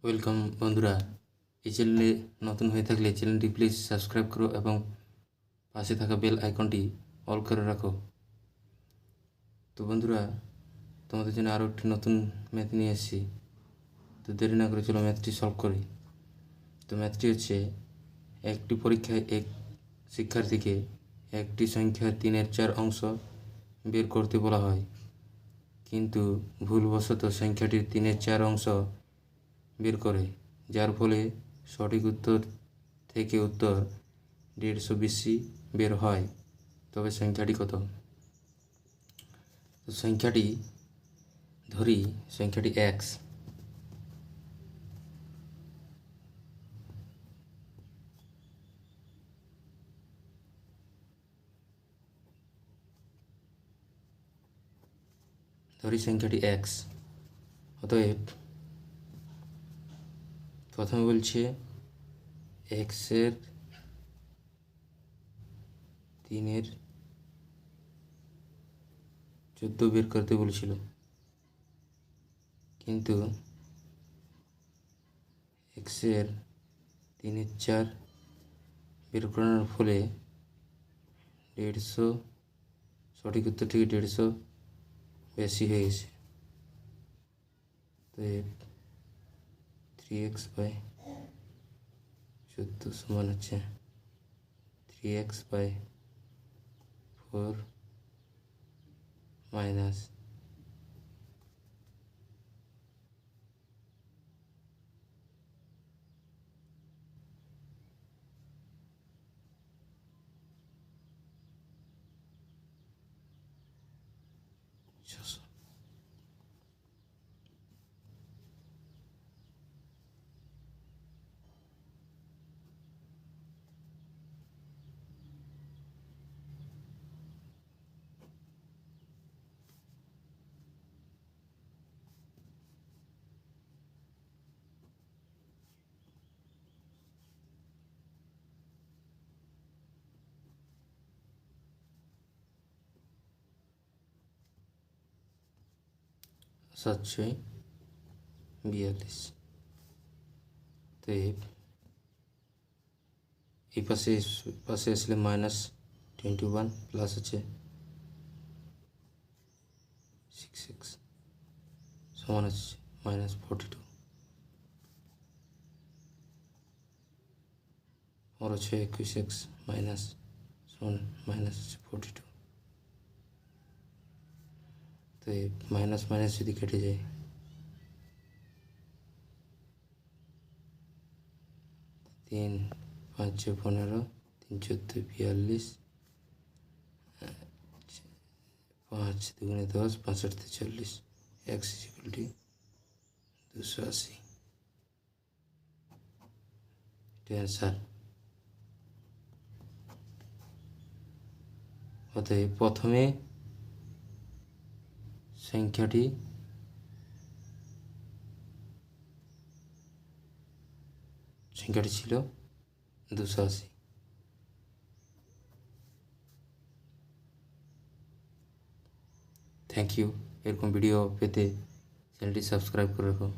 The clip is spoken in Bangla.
ওয়েলকাম বন্ধুরা, এই চ্যানেলে নতুন হয়ে থাকলে চ্যানেলটি প্লিজ সাবস্ক্রাইব করো এবং পাশে থাকা বেল আইকনটি অল করে রাখো। তো বন্ধুরা, তোমাদের জন্য আরও একটি নতুন ম্যাথ নিয়ে এসেছি। তো দেরি না করে চলো ম্যাথটি সলভ করি। তো ম্যাথটি হচ্ছে, একটি পরীক্ষায় এক শিক্ষার্থীকে একটি সংখ্যার 3/4 অংশ বের করতে বলা হয়, কিন্তু ভুলবশত সংখ্যাটির 3/4 অংশ বের করে, যার ফলে সঠিক উত্তর থেকে উত্তর 150 বেশি বের হয়। তবে সংখ্যাটি কত? তো সংখ্যাটি ধরি, সংখ্যাটি এক্স। ধরি সংখ্যাটি এক্স। অতএব প্রথমে বলছে এক্সের 3/14 বের করতে বলেছিল, কিন্তু এক্সের 3/4 বের করানোর ফলে 150 সঠিক উত্তর থেকে 150 বেশি হয়ে গেছে। তো 3x/14 সমান হচ্ছে 3x/4 মাইনাস 600। সাতশোয় 42। তো এই পাশে আসলে -21 প্লাস হচ্ছে 6x সমান হচ্ছে -42। আর হচ্ছে 21x মাইনাস সমান -42। তো মাইনাস মাইনাস যদি কেটে যায়, 3 5 6 15, 3 14 42, 5 2 10, 5 8 40, x = 280। এটা অ্যান্সার। অতএব প্রথমে সংখ্যাটি ছিল 280। Thank you. এরকম ভিডিও পেতে চ্যানেলটি সাবস্ক্রাইব করে রাখো।